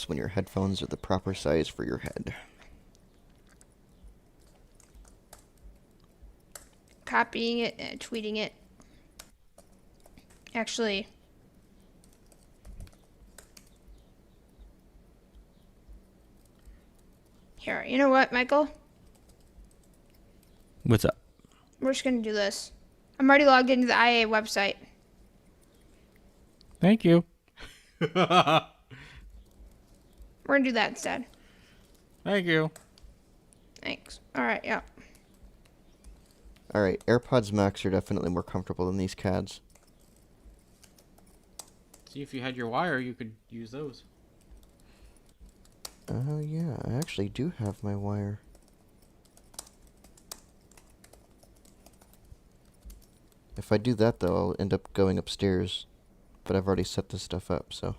when your headphones are the proper size for your head. Copying it and tweeting it. Actually, here, you know what, Michael? What's up? We're just gonna do this. I'm already logged into the IA website. Thank you. We're gonna do that instead. Thank you. Thanks. Alright, yeah. Alright, AirPods Max are definitely more comfortable than these CADs. See, if you had your wire, you could use those. Oh, yeah, I actually do have my wire. If I do that, though, I'll end up going upstairs. But I've already set this stuff up, so...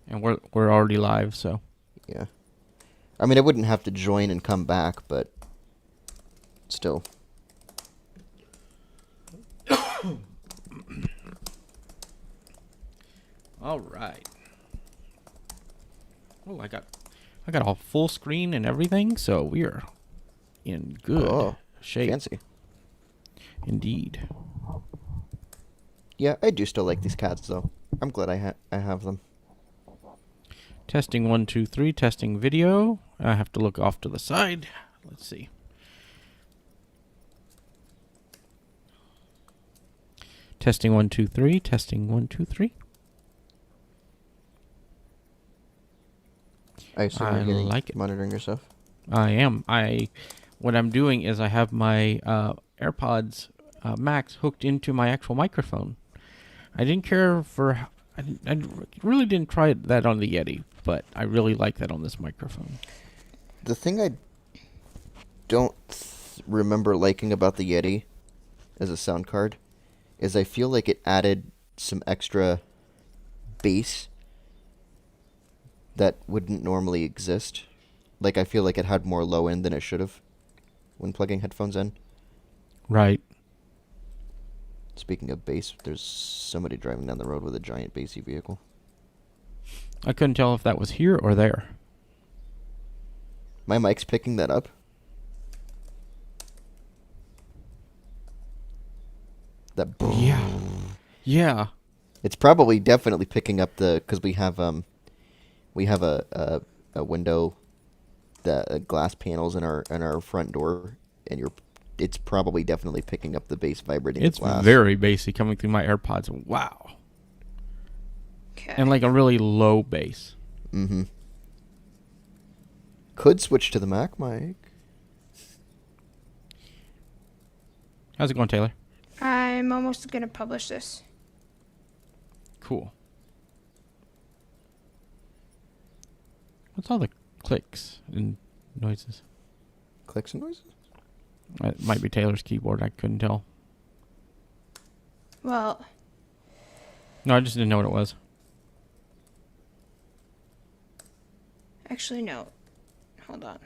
And we're already live, so... Yeah. I mean, I wouldn't have to join and come back, but... Still. All right. Oh, I got a full screen and everything, so we're in good shape. Fancy. Indeed. Yeah, I do still like these CADs, though. I'm glad I have them. Testing 1, 2, 3. Testing video. I have to look off to the side. Let's see. Testing 1, 2, 3. Testing 1, 2, 3. I assume I you're like it. monitoring yourself. I am. What I'm doing is I have my AirPods Max hooked into my actual microphone. I didn't care for. I really didn't try that on the Yeti, but I really like that on this microphone. The thing I don't remember liking about the Yeti as a sound card is I feel like it added some extra bass that wouldn't normally exist. Like, I feel like it had more low end than it should have when plugging headphones in. Right. Speaking of bass, there's somebody driving down the road with a giant bassy vehicle. I couldn't tell if that was here or there. My mic's picking that up. That boom. Yeah. Yeah. It's probably definitely picking up because we have a window, the glass panels in our front door, and it's probably definitely picking up the bass vibrating. It's the glass. very bassy coming through my AirPods. Wow. Okay. And like a really low bass. Mm-hmm. Could switch to the Mac mic. How's it going, Taylor? I'm almost gonna publish this. Cool. What's all the clicks and noises? Clicks and noises? It might be Taylor's keyboard. I couldn't tell. Well, No, I just didn't know what it was. actually, no. Hold on.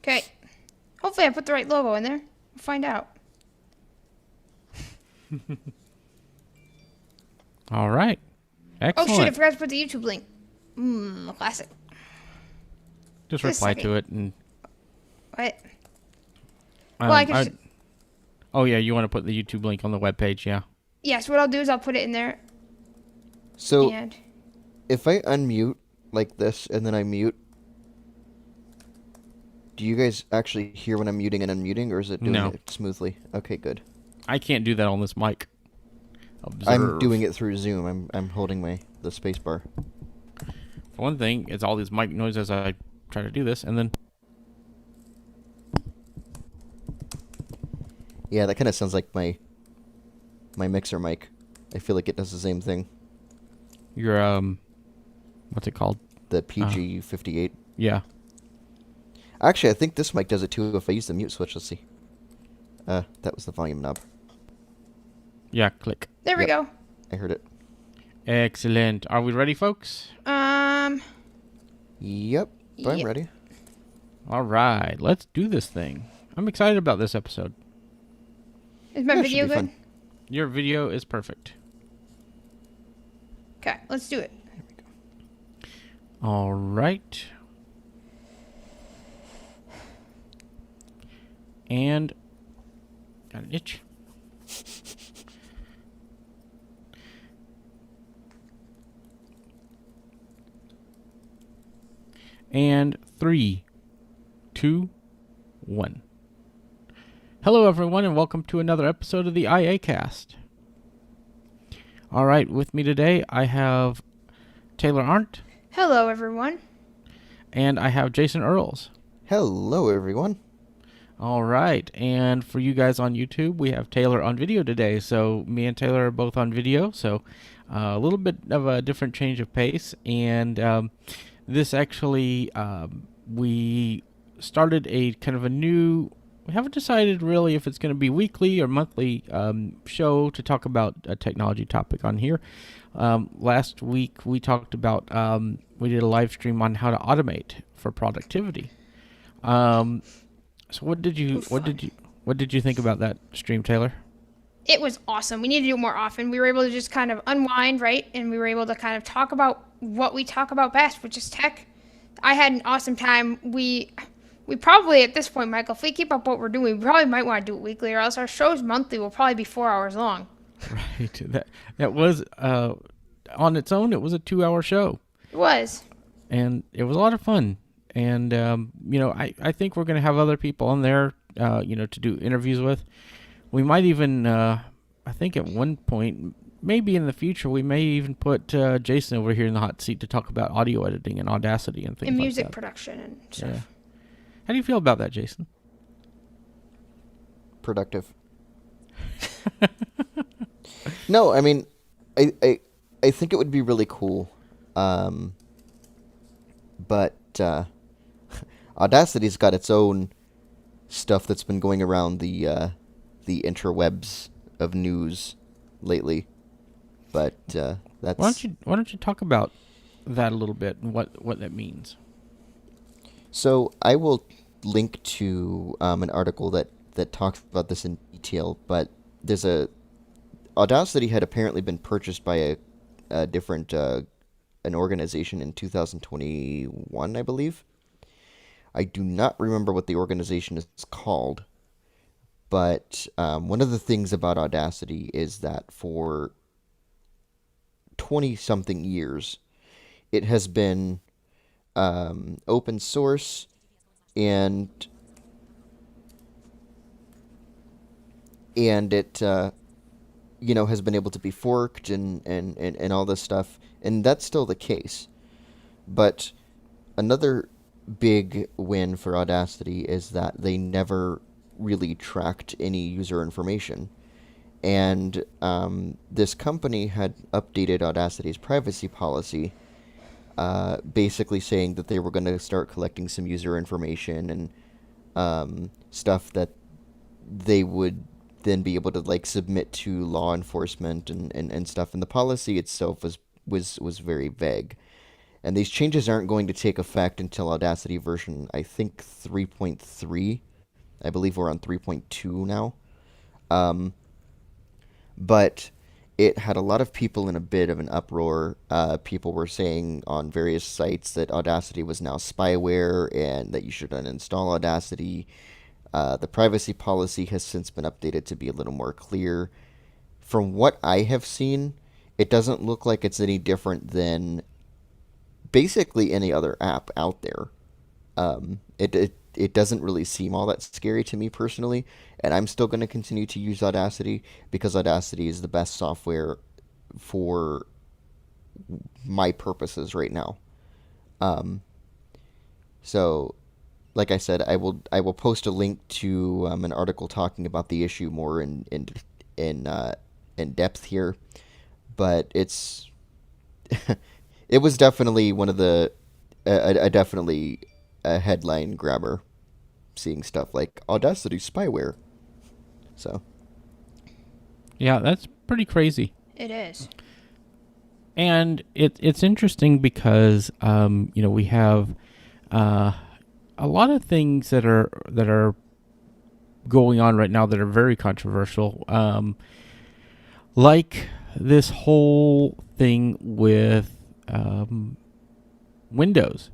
Okay. Hopefully I put the right logo in there. We'll find out. All right. Excellent. Oh shit, I forgot to put the YouTube link. Classic. Just Just a reply second. to it and. What? Well, I can oh yeah, you want to put the YouTube link on the webpage, yeah. Yes, what I'll do is I'll put it in there. So And if I unmute like this and then I mute, do you guys actually hear when I'm muting and unmuting, or is it doing No. it smoothly? Okay, good. I can't do that on this mic. Observe. I'm doing it through Zoom. I'm holding the space bar. For one thing, it's all these mic noises as I try to do this, and then Yeah, that kind of sounds like my mixer mic. I feel like it does the same thing. your what's it called? The PG58. Yeah. Actually, I think this mic does it too if I use the mute switch. Let's see. That was the volume knob. Yeah, click. there we Yep. go. I heard it. Excellent. Are we ready, folks? Yep, I'm Yep. ready. All right, let's do this thing. I'm excited about this episode. Is my Yeah, it should video be good? fun. Your video is perfect. Okay, let's do it. All right. And got an itch. And 3, 2, 1. Hello, everyone, and welcome to another episode of the iACast. All right, with me today, I have Taylor Arndt, Hello, everyone. and I have Jason Earls. Hello, everyone. All right, and for you guys on YouTube, we have Taylor on video today. So me and Taylor are both on video, so a little bit of a different change of pace. And this actually, we started a kind of a new. We haven't decided really if it's going to be weekly or monthly show to talk about a technology topic on here. Last week we talked about we did a live stream on how to automate for productivity. So what did you think about that stream, Taylor? It was awesome. We need to do it more often. We were able to just kind of unwind, right? And we were able to kind of talk about what we talk about best, which is tech. I had an awesome time. We probably at this point, Michael, if we keep up what we're doing, we probably might want to do it weekly, or else our shows monthly will probably be 4 hours long. Right. That was on its own. It was a 2-hour show, It was. and it was a lot of fun. And I think we're going to have other people on there, to do interviews with. We might even, I think at one point, maybe in the future, we may even put Jason over here in the hot seat to talk about audio editing and Audacity and things And like music that. production and stuff. Yeah. How do you feel about that, Jason? Productive. No, I mean, I think it would be really cool. But Audacity's got its own stuff that's been going around the interwebs of news lately. But that's Why don't you talk about that a little bit and what that means? So I will link to an article that talks about this in detail. But there's Audacity had apparently been purchased by a different an organization in 2021, I believe. I do not remember what the organization is called, but one of the things about Audacity is that for 20-something years, it has been open source and it has been able to be forked and all this stuff, and that's still the case. But another big win for Audacity is that they never really tracked any user information. And this company had updated Audacity's privacy policy, basically saying that they were going to start collecting some user information and stuff that they would then be able to submit to law enforcement and stuff. And the policy itself was very vague. And these changes aren't going to take effect until Audacity version, I think, 3.3. I believe we're on 3.2 now. But it had a lot of people in a bit of an uproar. People were saying on various sites that Audacity was now spyware and that you should uninstall Audacity. The privacy policy has since been updated to be a little more clear. From what I have seen, it doesn't look like it's any different than basically any other app out there. It doesn't really seem all that scary to me personally, and I'm still going to continue to use Audacity because Audacity is the best software for my purposes right now. So, like I said, I will post a link to an article talking about the issue more in depth here, but it's it was definitely one of the definitely a headline grabber, seeing stuff like Audacity spyware. So Yeah, that's pretty crazy. It is. And it's interesting because we have a lot of things that are going on right now that are very controversial, like this whole thing with Windows.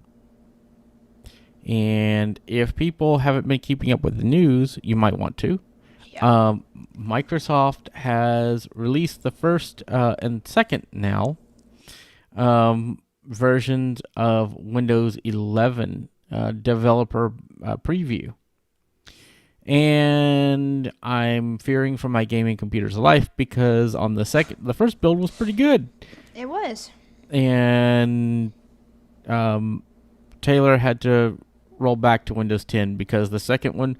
And if people haven't been keeping up with the news, you might want to. Yeah. Microsoft has released the first and second now versions of Windows 11 developer preview. And I'm fearing for my gaming computer's life because on the first build was pretty good. It was. And Taylor had to roll back to Windows 10 because the second one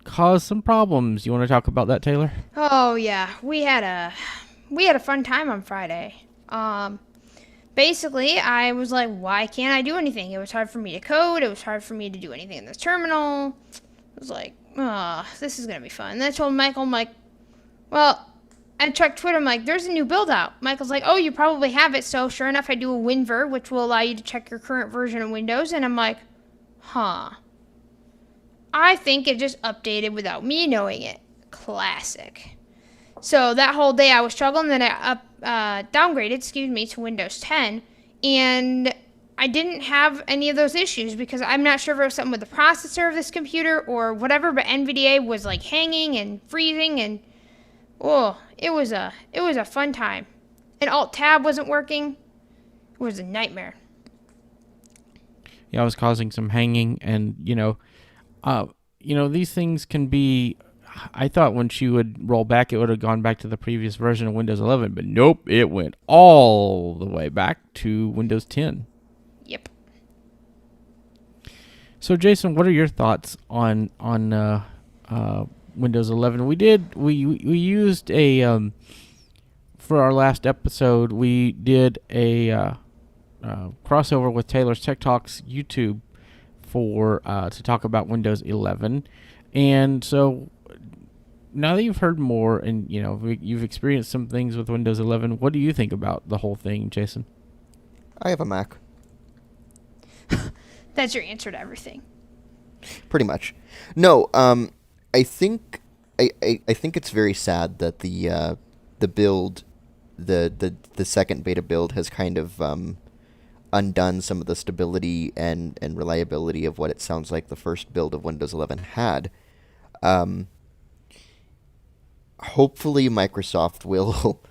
caused some problems. You want to talk about that, Taylor? Oh yeah, we had a fun time on Friday. Basically, I was like, why can't I do anything? It was hard for me to code. It was hard for me to do anything in this terminal. I was like, this is gonna be fun. And then I told Michael, I'm like, well, I checked Twitter. I'm like, there's a new build out. Michael's like, oh, you probably have it. So sure enough, I do a WinVer, which will allow you to check your current version of Windows. And I'm like, huh. I think it just updated without me knowing it. Classic. So that whole day I was struggling. Then I downgraded, to Windows 10, and I didn't have any of those issues because I'm not sure if it was something with the processor of this computer or whatever. But NVDA was like hanging and freezing, and it was a fun time. And Alt Tab wasn't working. It was a nightmare. Yeah, I was causing some hanging, and these things can be. I thought when she would roll back, it would have gone back to the previous version of Windows 11, but nope, it went all the way back to Windows 10. Yep. So, Jason, what are your thoughts on Windows 11? We used a for our last episode. We did a crossover with Taylor's Tech Talks YouTube for to talk about Windows 11, and so. Now that you've heard more and you've experienced some things with Windows 11, what do you think about the whole thing, Jason? I have a Mac. That's your answer to everything. Pretty much. No, I think I think it's very sad that the build, the second beta build has kind of undone some of the stability and reliability of what it sounds like the first build of Windows 11 had. Hopefully Microsoft will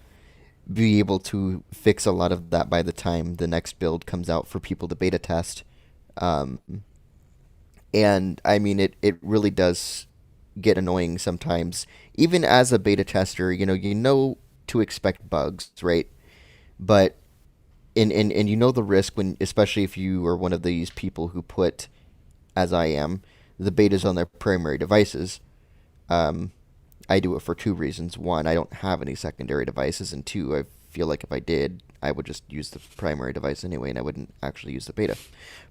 be able to fix a lot of that by the time the next build comes out for people to beta test. And I mean, it really does get annoying sometimes. Even as a beta tester, you know to expect bugs, right? But and you know the risk when, especially if you are one of these people who put, as I am, the betas on their primary devices. I do it for two reasons. One, I don't have any secondary devices, and two, I feel like if I did, I would just use the primary device anyway, and I wouldn't actually use the beta.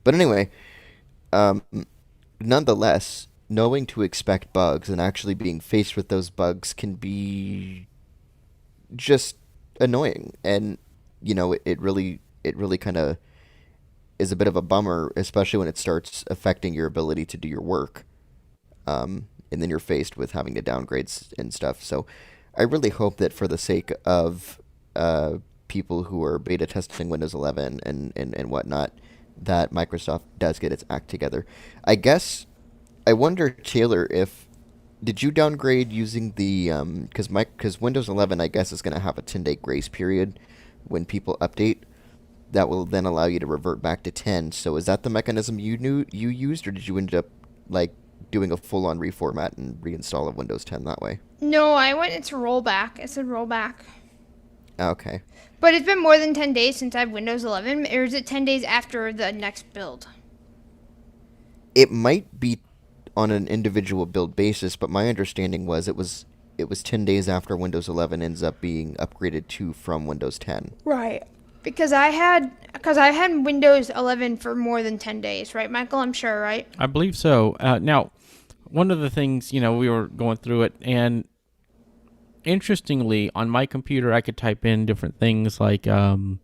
But anyway, nonetheless, knowing to expect bugs and actually being faced with those bugs can be just annoying, and it really kind of is a bit of a bummer, especially when it starts affecting your ability to do your work. And then you're faced with having to downgrade and stuff. So I really hope that for the sake of people who are beta testing Windows 11 and whatnot, that Microsoft does get its act together. I guess, I wonder, Taylor, did you downgrade using the, because Windows 11, I guess, is going to have a 10-day grace period when people update. That will then allow you to revert back to 10. So is that the mechanism you used, or did you end up, doing a full-on reformat and reinstall of Windows 10 that way? No, I went into rollback. It said rollback. Okay. But it's been more than 10 days since I have Windows 11, or is it 10 days after the next build? It might be on an individual build basis, but my understanding was it was 10 days after Windows 11 ends up being upgraded from Windows 10. Right. Because I had Windows 11 for more than 10 days, right, Michael? I'm sure, right? I believe so. Now, one of the things, we were going through it, and interestingly, on my computer, I could type in different things like Windows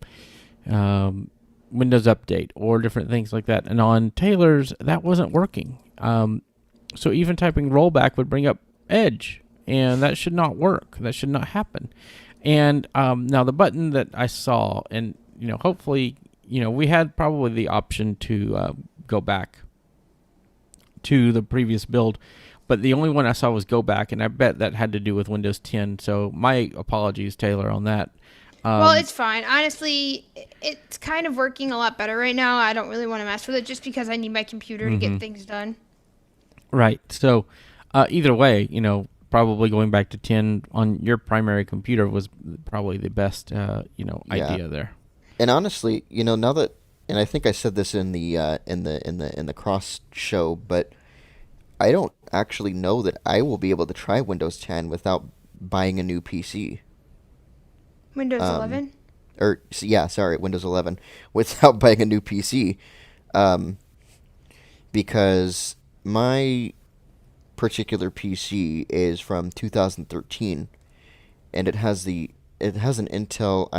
Update or different things like that. And on Taylor's, that wasn't working. So even typing rollback would bring up Edge, and that should not work. That should not happen. And now the button that I saw, and hopefully, we had probably the option to go back to the previous build, but the only one I saw was go back, and I bet that had to do with Windows 10. So my apologies, Taylor, on that. Well, it's fine. Honestly, it's kind of working a lot better right now. I don't really want to mess with it just because I need my computer to get things done. Right. So either way, probably going back to 10 on your primary computer was probably the best, idea there. And honestly, now that, and I think I said this in the cross show, but I don't actually know that I will be able to try Windows 10 without buying a new PC. Windows 11? Windows 11, without buying a new PC, because my particular PC is from 2013, and it has an Intel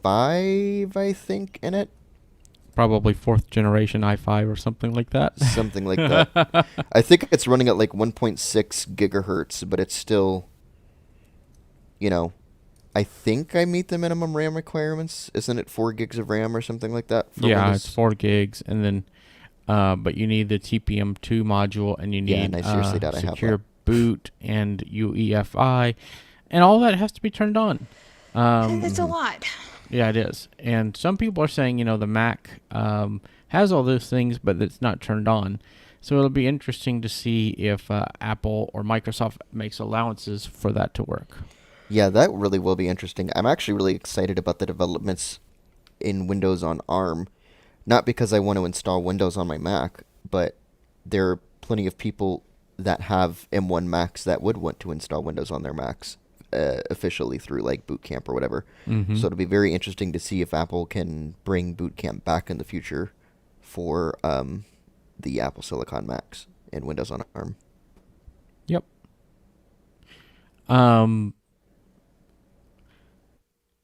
i5, I think, in it. Probably 4th generation i5 or something like that. Something like that. I think it's running at like 1.6 gigahertz, but it's still, I think I meet the minimum RAM requirements. Isn't it 4 gigs of RAM or something like that? Yeah, Windows? it's 4 gigs, and then, but you need the TPM2 module, and you need and I seriously doubt I have secure that. boot and UEFI, and all that has to be turned on. That's a lot. Yeah, it is. And some people are saying, the Mac has all those things, but it's not turned on. So it'll be interesting to see if Apple or Microsoft makes allowances for that to work. Yeah, that really will be interesting. I'm actually really excited about the developments in Windows on ARM. Not because I want to install Windows on my Mac, but there are plenty of people that have M1 Macs that would want to install Windows on their Macs officially through like Boot Camp or whatever. Mm-hmm. So it'll be very interesting to see if Apple can bring Boot Camp back in the future for the Apple Silicon Macs and Windows on ARM. Yep.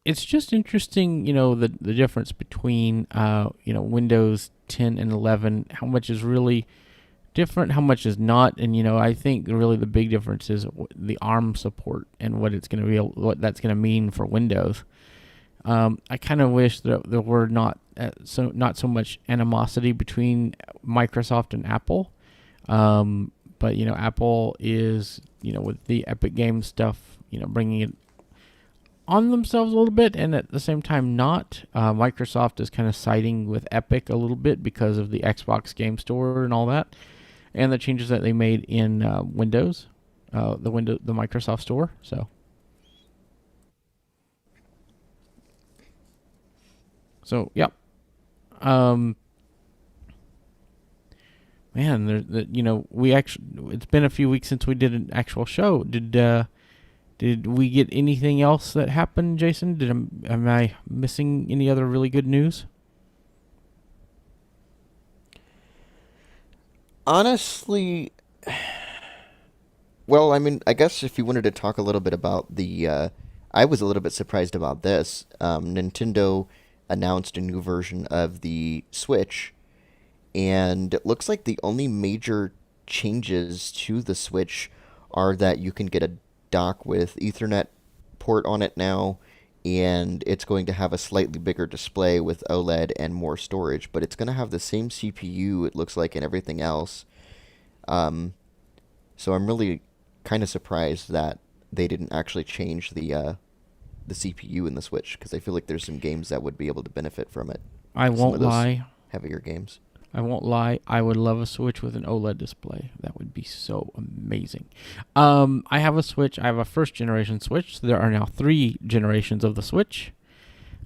It's just interesting, the difference between, Windows 10 and 11, how much is really different, how much is not. And, I think really the big difference is the ARM support and what it's going to be, what that's going to mean for Windows. I kind of wish that there were not so much animosity between Microsoft and Apple. But, Apple is, with the Epic Games stuff, bringing it on themselves a little bit, and at the same time not. Microsoft is kind of siding with Epic a little bit because of the Xbox Game Store and all that, and the changes that they made in Windows, the Microsoft Store. So yep. Man, we actually, it's been a few weeks since we did an actual show. Did we get anything else that happened, Jason? Am I missing any other really good news? Honestly, well, I mean, I guess if you wanted to talk a little bit about I was a little bit surprised about this. Nintendo announced a new version of the Switch, and it looks like the only major changes to the Switch are that you can get a dock with Ethernet port on it now, and it's going to have a slightly bigger display with OLED and more storage, but it's going to have the same CPU, it looks like, and everything else. So I'm really kind of surprised that they didn't actually change the CPU in the Switch, because I feel like there's some games that would be able to benefit from it. I won't lie. Heavier games. I won't lie. I would love a Switch with an OLED display. That would be so amazing. I have a Switch. I have a first generation Switch. There are now 3 generations of the Switch.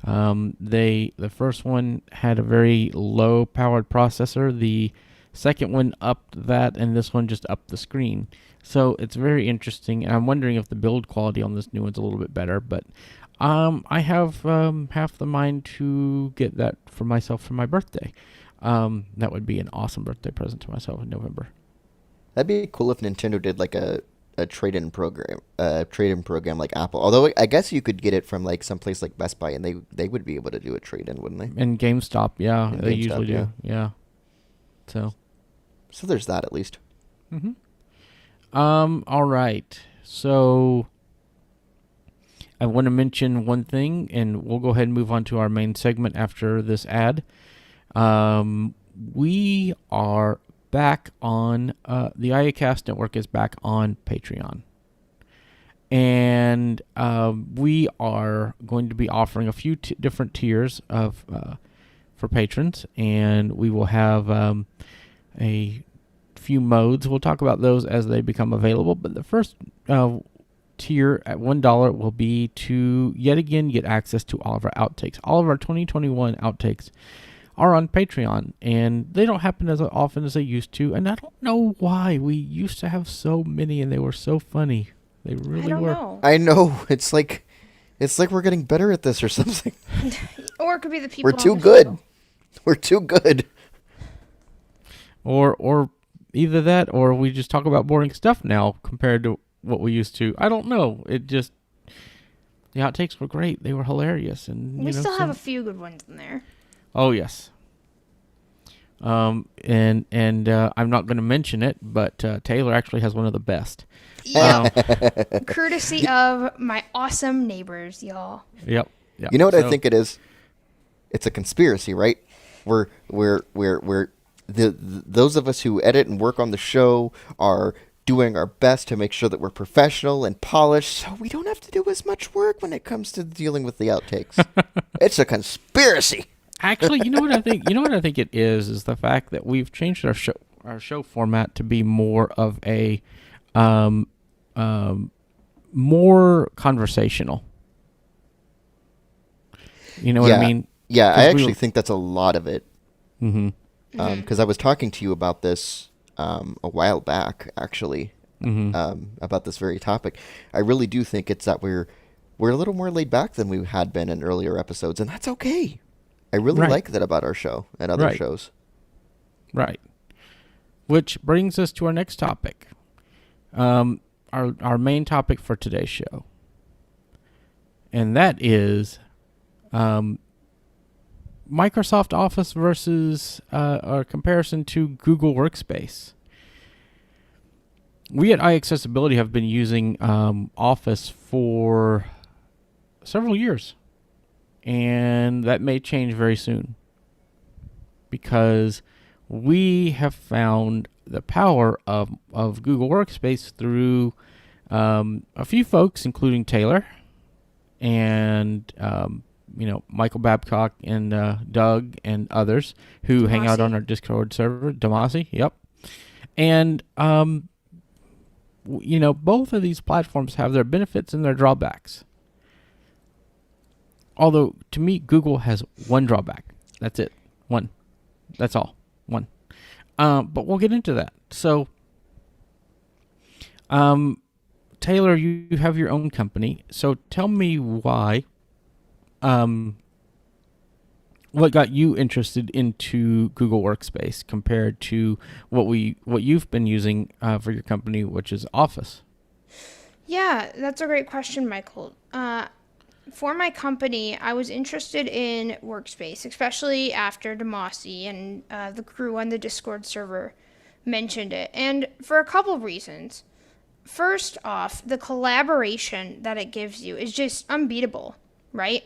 The first one had a very low powered processor. The second one upped that, and this one just upped the screen. So it's very interesting. And I'm wondering if the build quality on this new one's a little bit better. But I have half the mind to get that for myself for my birthday. That would be an awesome birthday present to myself in November. That'd be cool if Nintendo did like a a trade-in program like Apple. Although I guess you could get it from like someplace like Best Buy, and they would be able to do a trade-in, wouldn't they? And GameStop, yeah, And they GameStop, usually yeah. do. Yeah. So. So there's that at least. All right. So I want to mention one thing, and we'll go ahead and move on to our main segment after this ad. We are back on the iACast network is back on Patreon, and we are going to be offering a few different tiers of for patrons, and we will have a few modes. We'll talk about those as they become available, but the first tier at $1 will be to yet again get access to all of our outtakes. All of our 2021 outtakes are on Patreon, and they don't happen as often as they used to, and I don't know why. We used to have so many, and they were so funny. They really I don't were. know. I know, it's like we're getting better at this or something. Or it could be the people. We're on too the good. show. We're too good. Or either that, or we just talk about boring stuff now compared to what we used to. I don't know. It just, the outtakes were great. They were hilarious, and We still have a few good ones in there. Oh yes. And I'm not going to mention it, but Taylor actually has one of the best. Yeah. Courtesy of my awesome neighbors, y'all. Yep. You know what I think it is? It's a conspiracy, right? Those of us who edit and work on the show are doing our best to make sure that we're professional and polished, so we don't have to do as much work when it comes to dealing with the outtakes. It's a conspiracy. Actually, you know what I think? You know what I think it is the fact that we've changed our show format to be more of a more conversational. You know what I mean? Yeah, I 'Cause actually think that's a lot of it. Mm-hmm. Because I was talking to you about this a while back, actually, about this very topic. I really do think it's that we're a little more laid back than we had been in earlier episodes, and that's okay. I really like that about our show and other shows. Right. Which brings us to our next topic. Our main topic for today's show. And that is Microsoft Office versus a comparison to Google Workspace. We at iAccessibility have been using Office for several years. And that may change very soon, because we have found the power of Google Workspace through a few folks, including Taylor and Michael Babcock and Doug and others who hang out on our Discord server. Damasi, yep. And both of these platforms have their benefits and their drawbacks. Although, to me, Google has one drawback. That's it. One. That's all. One. But we'll get into that. So, Taylor, you have your own company. So tell me why, what got you interested into Google Workspace compared to what you've been using for your company, which is Office? Yeah, that's a great question, Michael. For my company, I was interested in Workspace, especially after Damasi and the crew on the Discord server mentioned it, and for a couple of reasons. First off, the collaboration that it gives you is just unbeatable, right?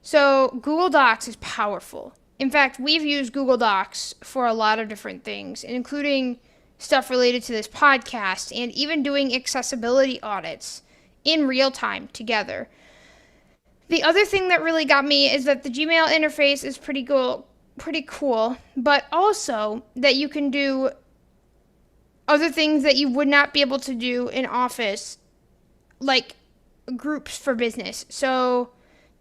So Google Docs is powerful. In fact, we've used Google Docs for a lot of different things, including stuff related to this podcast and even doing accessibility audits in real time together. The other thing that really got me is that the Gmail interface is pretty cool, but also that you can do other things that you would not be able to do in Office, like groups for business. So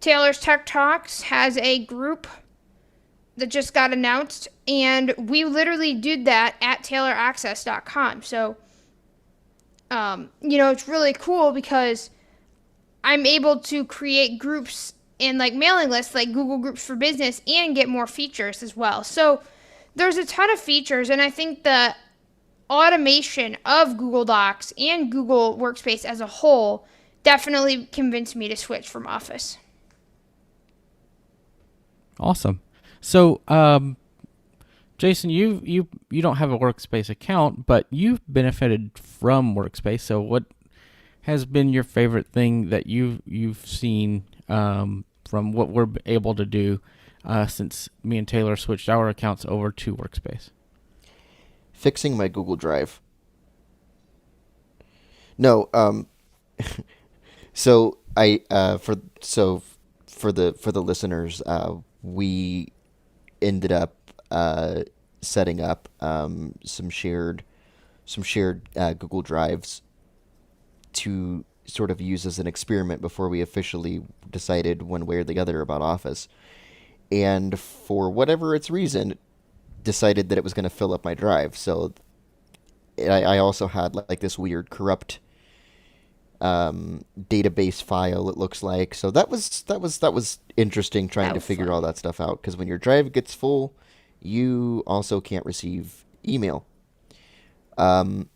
Taylor's Tech Talks has a group that just got announced, and we literally did that at TaylorAccess.com. So, it's really cool because I'm able to create groups and like mailing lists like Google Groups for Business and get more features as well. So there's a ton of features, and I think that automation of Google Docs and Google Workspace as a whole definitely convinced me to switch from Office. Awesome. So, Jason, you don't have a Workspace account, but you've benefited from Workspace. So, what has been your favorite thing that you've seen from what we're able to do since me and Taylor switched our accounts over to Workspace? Fixing my Google Drive. No, so for the listeners, we ended up setting up some shared Google Drives to sort of use as an experiment before we officially decided one way or the other about Office. And for whatever its reason, decided that it was going to fill up my drive. So I also had like this weird corrupt database file, it looks like. So that was interesting trying That to was figure fun. all that stuff out, because when your drive gets full, you also can't receive email. But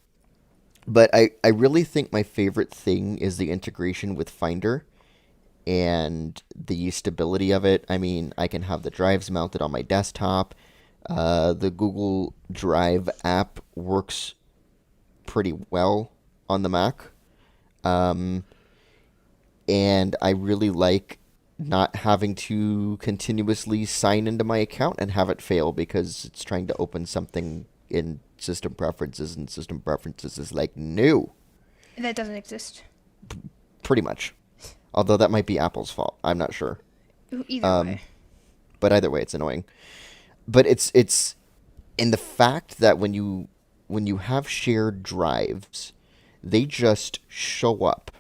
I really think my favorite thing is the integration with Finder and the stability of it. I mean, I can have the drives mounted on my desktop. The Google Drive app works pretty well on the Mac. And I really like not having to continuously sign into my account and have it fail because it's trying to open something in system preferences, and system preferences is like, no, That doesn't exist. pretty much. Although that might be Apple's fault. I'm not sure. Either way. But either way, it's annoying. But it's in the fact that when you have shared drives, they just show up.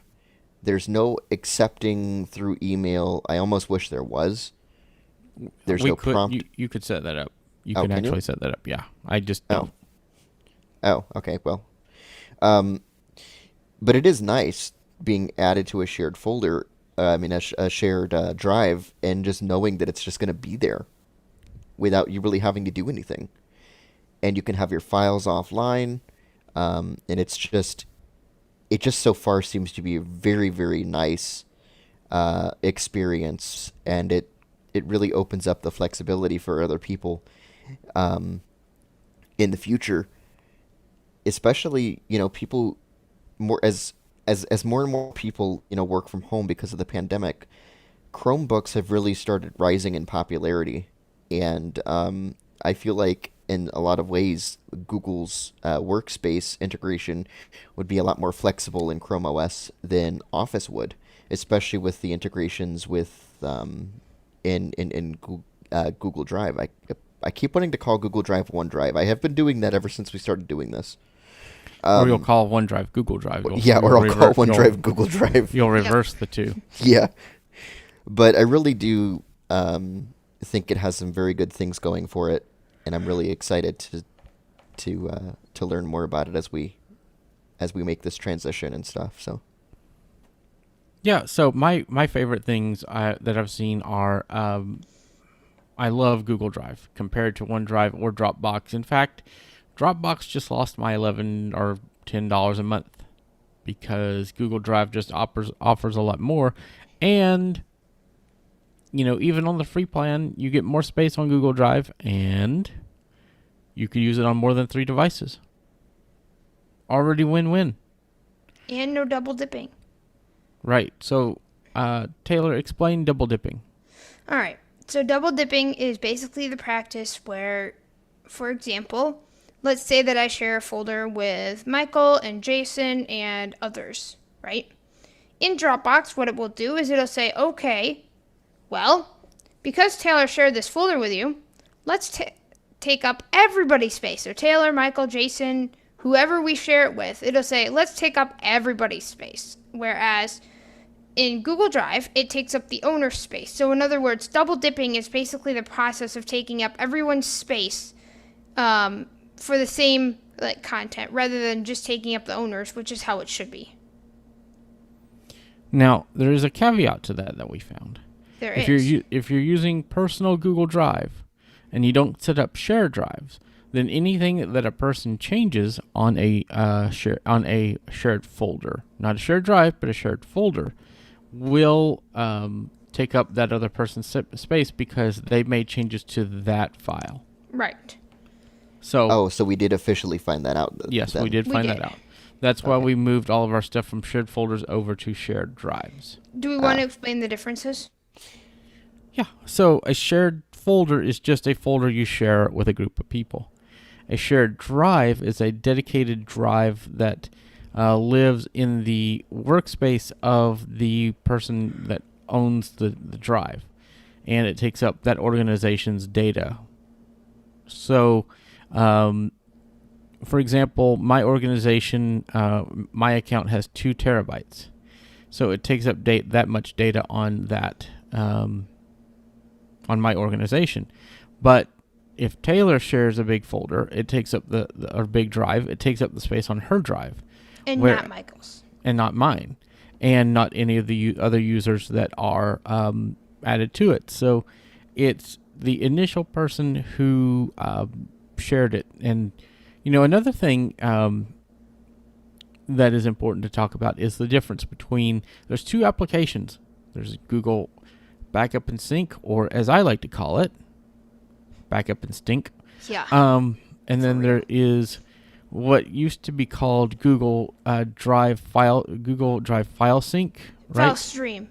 There's no accepting through email. I almost wish there was. There's no prompt. You could set that up. You Oh, can can you? actually set that up. Yeah, I just don't. Oh, okay. Well, but it is nice being added to a shared folder. A shared drive, and just knowing that it's just going to be there without you really having to do anything. And you can have your files offline, and it just so far seems to be a very, very nice experience, and it really opens up the flexibility for other people in the future, especially people more as more and more people work from home because of the pandemic. Chromebooks have really started rising in popularity, and I feel like in a lot of ways Google's workspace integration would be a lot more flexible in Chrome OS than Office would, especially with the integrations with in Google Drive. I keep wanting to call Google Drive OneDrive. I have been doing that ever since we started doing this. Or you'll call OneDrive Google Drive. Yeah, or I'll call OneDrive Google Drive. You'll reverse the two. Yeah, but I really do think it has some very good things going for it, and I'm really excited to learn more about it as we make this transition and stuff. So Yeah. So my favorite things that I've seen are I love Google Drive compared to OneDrive or Dropbox. In fact, Dropbox just lost my $11 or $10 a month because Google Drive just offers a lot more, and even on the free plan, you get more space on Google Drive, and you could use it on more than 3 devices. Already win-win. And no double dipping. Right. So, Taylor, explain double dipping. All right. So double dipping is basically the practice where, for example, let's say that I share a folder with Michael and Jason and others, right? In Dropbox, what it will do is it'll say, okay, well, because Taylor shared this folder with you, let's take up everybody's space. So Taylor, Michael, Jason, whoever we share it with, it'll say, let's take up everybody's space. Whereas in Google Drive, it takes up the owner's space. So in other words, double dipping is basically the process of taking up everyone's space for the same content rather than just taking up the owner's, which is how it should be. Now, there is a caveat to that we found. If If you're using personal Google Drive and you don't set up shared drives, then anything that a person changes on a shared folder, not a shared drive, but a shared folder, will take up that other person's space because they made changes to that file. Right. So so we did officially find that out. yes, then. we did find that out. That's why we moved all of our stuff from shared folders over to shared drives. Do we want to explain the differences? Yeah. So a shared folder is just a folder you share with a group of people. A shared drive is a dedicated drive that lives in the workspace of the person that owns the drive, and it takes up that organization's data. So, for example, my organization, my account has 2 terabytes. So it takes up that much data on that, on my organization. But if Taylor shares a big folder, it takes up or big drive, it takes up the space on her drive. And not Michael's. And not mine. And not any of the other users that are added to it. So it's the initial person who shared it. And, another thing that is important to talk about is the difference between, there's 2 applications. There's Google Backup and Sync, or as I like to call it, Backup and Stink. Yeah. And then there is what used to be called Google Drive File Sync, right?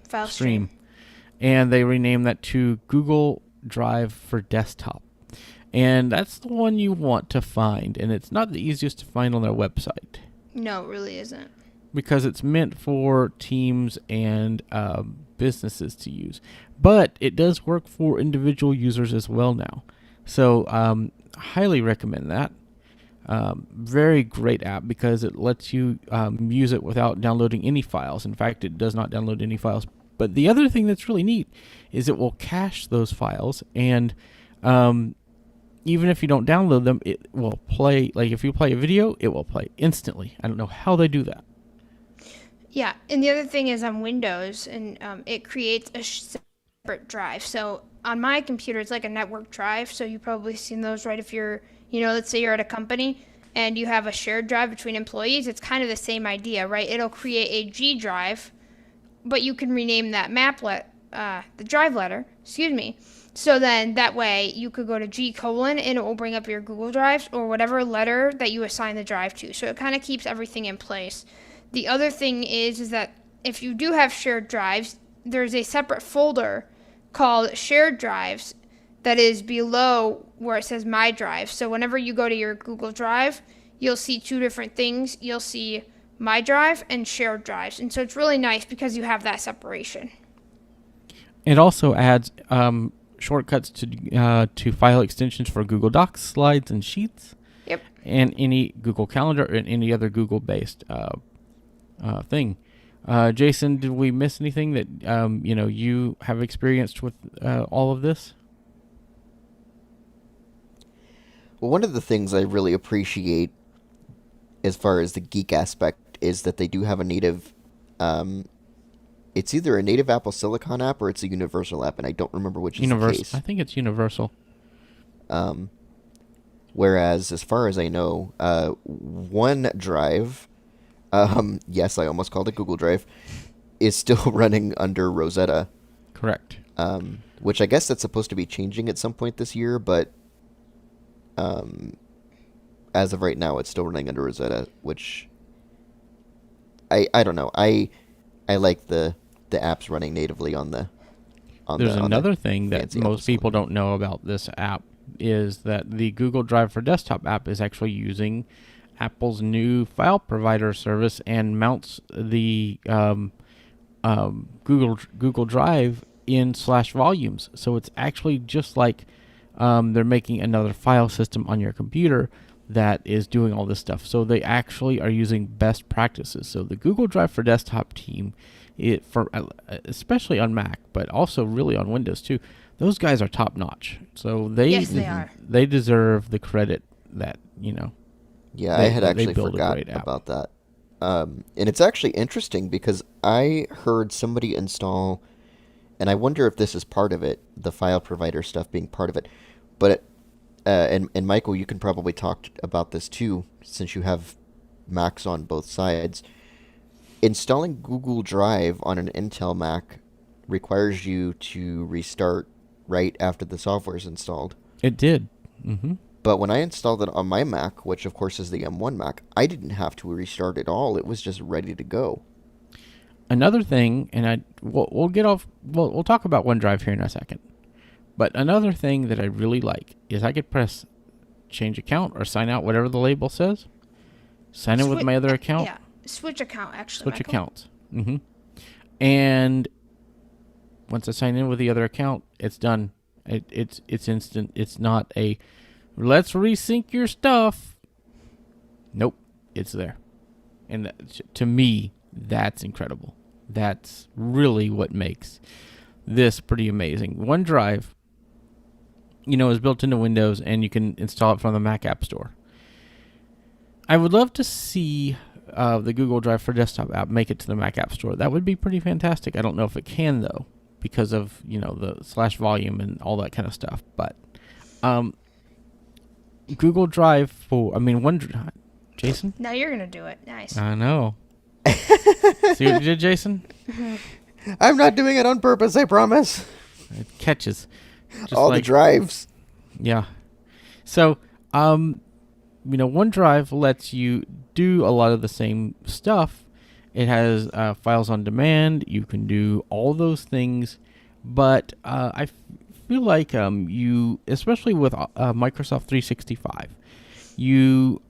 File stream. And they renamed that to Google Drive for Desktop. And that's the one you want to find, and it's not the easiest to find on their website. No, it really isn't. Because it's meant for teams and businesses to use. But it does work for individual users as well now. So highly recommend that. Very great app because it lets you use it without downloading any files. In fact, it does not download any files. But the other thing that's really neat is it will cache those files, and even if you don't download them, it will play. Like if you play a video, it will play instantly. I don't know how they do that. Yeah, and the other thing is on Windows, and it creates a separate drive. So on my computer, it's like a network drive. So you've probably seen those, right? If you're, let's say you're at a company and you have a shared drive between employees, it's kind of the same idea, right? It'll create a G drive, but you can rename that the drive letter, So then that way you could go to G:, and it will bring up your Google Drives or whatever letter that you assign the drive to. So it kind of keeps everything in place. The other thing is that if you do have shared drives, there's a separate folder called shared drives that is below where it says my drive. So whenever you go to your Google Drive, you'll see 2 different things. You'll see my drive and shared drives. And so it's really nice because you have that separation. It also adds shortcuts to file extensions for Google Docs, Slides, and Sheets. Yep. And any Google Calendar and any other Google-based thing. Jason, did we miss anything that you have experienced with all of this? Well, one of the things I really appreciate as far as the geek aspect is that they do have a native, it's either a native Apple Silicon app or it's a universal app, and I don't remember which is the case. I think it's universal. Whereas, as far as I know, OneDrive, yes, I almost called it Google Drive, is still running under Rosetta. Correct. Which I guess that's supposed to be changing at some point this year, but as of right now, it's still running under Rosetta, which I don't know. I like the apps running natively on the. There's another thing that most people don't know about this app is that the Google Drive for Desktop app is actually using Apple's new file provider service and mounts the Google Drive in /volumes. So it's actually just like they're making another file system on your computer that is doing all this stuff. So they actually are using best practices. So the Google Drive for Desktop team, especially on Mac, but also really on Windows too, those guys are top notch. So yes, they are. They deserve the credit that Yeah, I had actually forgot about that. And it's actually interesting because I heard somebody install, and I wonder if this is part of it, the file provider stuff being part of it, but and Michael, you can probably talk about this too, since you have Macs on both sides. Installing Google Drive on an Intel Mac requires you to restart right after the software is installed. It did. Mm-hmm. But when I installed it on my Mac, which of course is the M1 Mac, I didn't have to restart at all. It was just ready to go. Another thing, and we'll get off. We'll talk about OneDrive here in a second. But another thing that I really like is I could press change account or sign out, whatever the label says. Sign in with my other account. Yeah, switch account actually. Switch Michael. accounts. Mm-hmm. And once I sign in with the other account, it's done. It's instant. It's not a let's resync your stuff. Nope, it's there. And to me, that's incredible. That's really what makes this pretty amazing. OneDrive, is built into Windows, and you can install it from the Mac App Store. I would love to see the Google Drive for Desktop app make it to the Mac App Store. That would be pretty fantastic. I don't know if it can, though, because of, the /volume and all that kind of stuff. But Google Drive OneDrive. Jason? Now you're going to do it. Nice. I know. See what you did, Jason? I'm not doing it on purpose, I promise. It catches. Just all the drives. Yeah. So, OneDrive lets you do a lot of the same stuff. It has files on demand. You can do all those things, but I feel like you, especially with Microsoft 365, you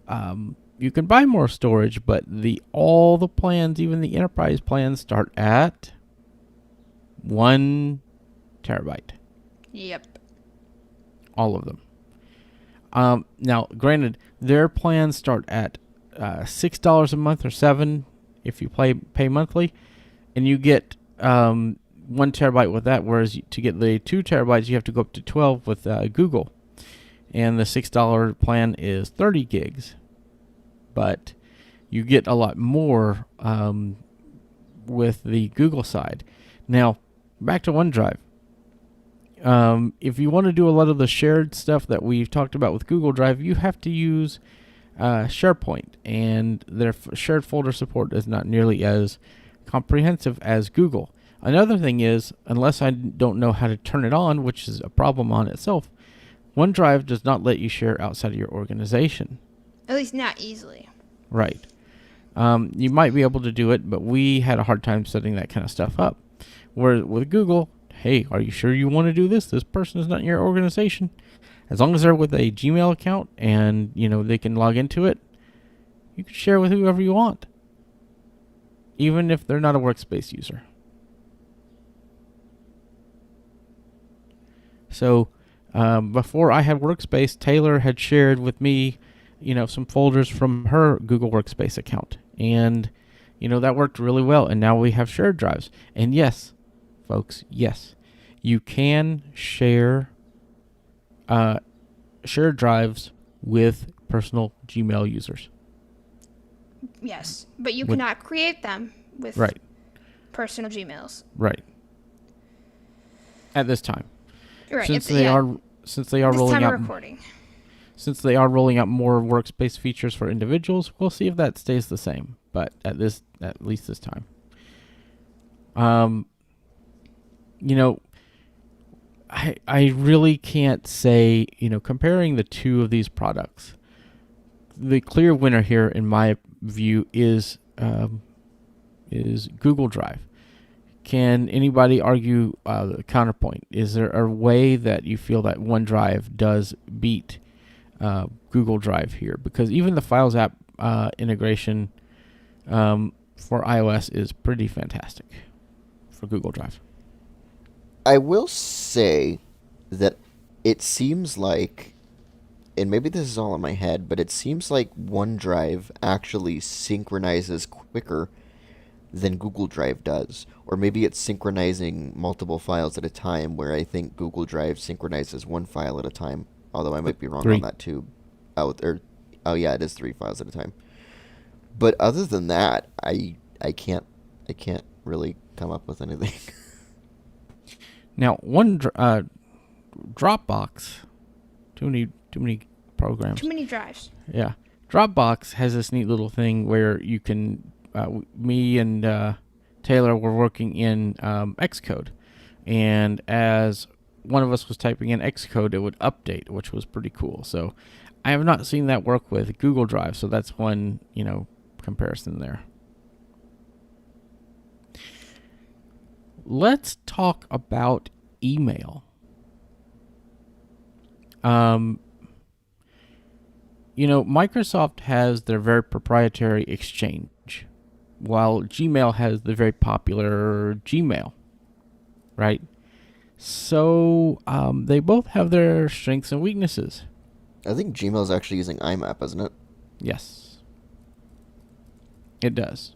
can buy more storage, but all the plans, even the enterprise plans, start at 1 terabyte. Yep. All of them. Now, granted, their plans start at $6 a month or $7 if you pay monthly, and you get 1 terabyte with that. Whereas to get the 2 terabytes, you have to go up to 12 with Google, and the $6 plan is 30 gigs. But you get a lot more with the Google side. Now, back to OneDrive. If you want to do a lot of the shared stuff that we've talked about with Google Drive, you have to use SharePoint, and their shared folder support is not nearly as comprehensive as Google. Another thing is, unless I don't know how to turn it on, which is a problem on itself, OneDrive does not let you share outside of your organization. At least not easily. Right. You might be able to do it, but we had a hard time setting that kind of stuff up. Where with Google, hey, are you sure you want to do this? This person is not in your organization. As long as they're with a Gmail account and, they can log into it, you can share with whoever you want, even if they're not a workspace user. So, before I had Workspace, Taylor had shared with me, some folders from her Google Workspace account. And, that worked really well. And now we have shared drives. And yes, folks, yes, you can share drives with personal Gmail users. Yes, but you cannot create them with personal Gmails. Right. At this time. Right. Since they are rolling out recording. Since they are rolling out more workspace features for individuals, we'll see if that stays the same. But at least this time. I really can't say, comparing the two of these products, the clear winner here, in my view, is Google Drive. Can anybody argue the counterpoint? Is there a way that you feel that OneDrive does beat Google Drive here? Because even the Files app integration for iOS is pretty fantastic for Google Drive. I will say that it seems like, and maybe this is all in my head, but it seems like OneDrive actually synchronizes quicker than Google Drive does. Or maybe it's synchronizing multiple files at a time, where I think Google Drive synchronizes one file at a time. Although I might be wrong on that too. Oh yeah, it is 3 files at a time. But other than that, I can't really come up with anything. Now, Dropbox. Too Too many programs. Too many drives. Yeah. Dropbox has this neat little thing where you can, me and Taylor were working in Xcode. And as one of us was typing in Xcode, it would update, which was pretty cool. So I have not seen that work with Google Drive. So that's one, comparison there. Let's talk about email. Microsoft has their very proprietary Exchange, while Gmail has the very popular Gmail, right? So they both have their strengths and weaknesses. I think Gmail's actually using IMAP, isn't it? Yes, it does.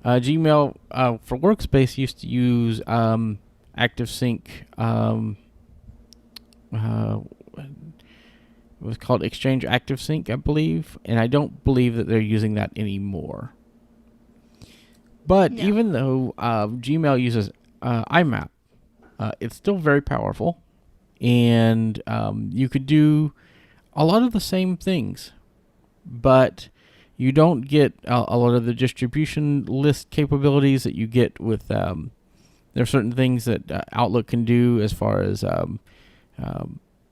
Gmail for Workspace used to use ActiveSync. It was called Exchange ActiveSync, I believe, and I don't believe that they're using that anymore. But No. even though Gmail uses IMAP, it's still very powerful, and you could do a lot of the same things, but you don't get a lot of the distribution list capabilities that you get with. There are certain things that Outlook can do as far as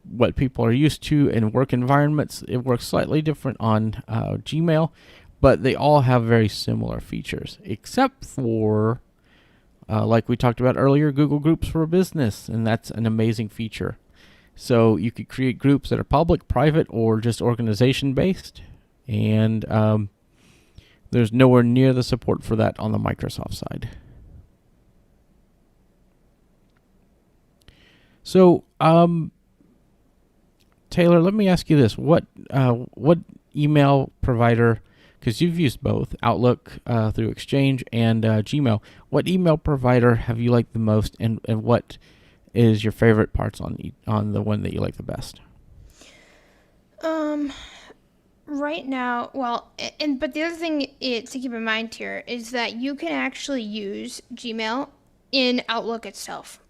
what people are used to in work environments. It works slightly different on Gmail, but they all have very similar features, except for, like we talked about earlier, Google Groups for Business, and that's an amazing feature. So you could create groups that are public, private, or just organization-based, and there's nowhere near the support for that on the Microsoft side. So, Taylor, let me ask you this: what email provider? Because you've used both Outlook through Exchange and Gmail. What email provider have you liked the most, and what is your favorite parts on the one that you like the best? Right now, but the other thing to keep in mind here is that you can actually use Gmail in Outlook itself.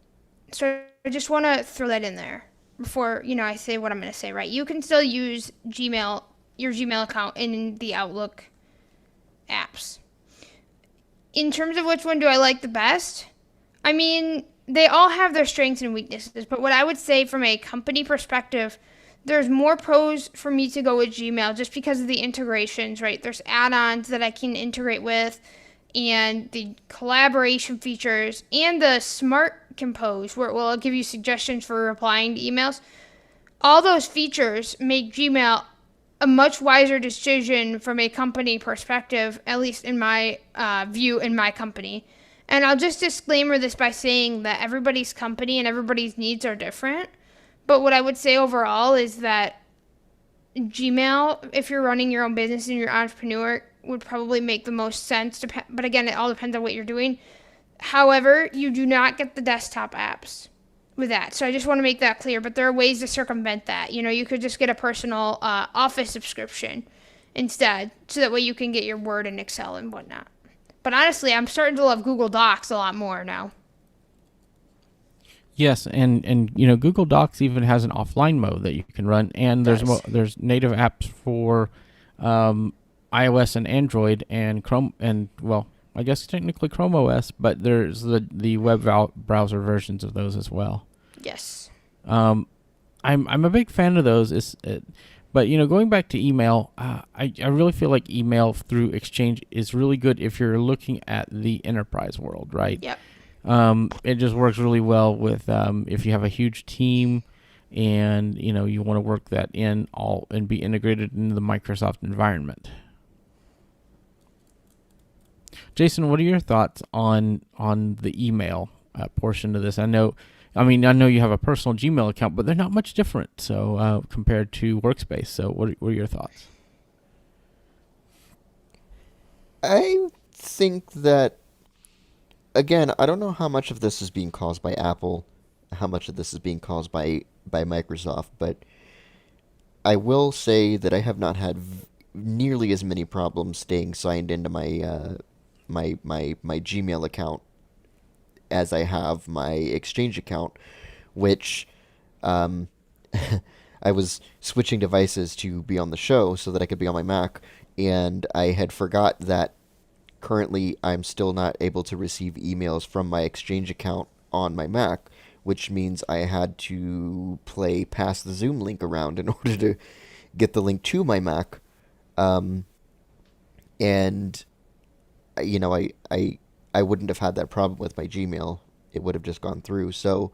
So I just want to throw that in there before, I say what I'm going to say, right? You can still use your Gmail account in the Outlook apps. In terms of which one do I like the best? I mean, they all have their strengths and weaknesses, but what I would say from a company perspective, there's more pros for me to go with Gmail just because of the integrations, right? There's add-ons that I can integrate with, and the collaboration features, and the Smart Compose, where it will give you suggestions for replying to emails. All those features make Gmail a much wiser decision from a company perspective, at least in my view in my company. And I'll just disclaimer this by saying that everybody's company and everybody's needs are different. But what I would say overall is that Gmail, if you're running your own business and you're an entrepreneur, would probably make the most sense. But again, it all depends on what you're doing. However, you do not get the desktop apps with that. So I just want to make that clear. But there are ways to circumvent that. You could just get a personal Office subscription instead, so that way you can get your Word and Excel and whatnot. But honestly, I'm starting to love Google Docs a lot more now. Yes, and Google Docs even has an offline mode that you can run, and there's native apps for iOS and Android and Chrome, and I guess technically Chrome OS, but there's the web browser versions of those as well. Yes. I'm a big fan of those. But going back to email, I really feel like email through Exchange is really good if you're looking at the enterprise world, right? Yep. It just works really well with if you have a huge team and you want to work that in all and be integrated into the Microsoft environment. Jason, what are your thoughts on the email portion of this? I know you have a personal Gmail account, but they're not much different. So compared to Workspace, so what are your thoughts? I think that, again, I don't know how much of this is being caused by Apple, how much of this is being caused by Microsoft, but I will say that I have not had nearly as many problems staying signed into my my Gmail account as I have my Exchange account, which I was switching devices to be on the show so that I could be on my Mac, and I had forgot that currently I'm still not able to receive emails from my Exchange account on my Mac, which means I had to pass the Zoom link around in order to get the link to my Mac. Um, and I wouldn't have had that problem with my Gmail. It would have just gone through. So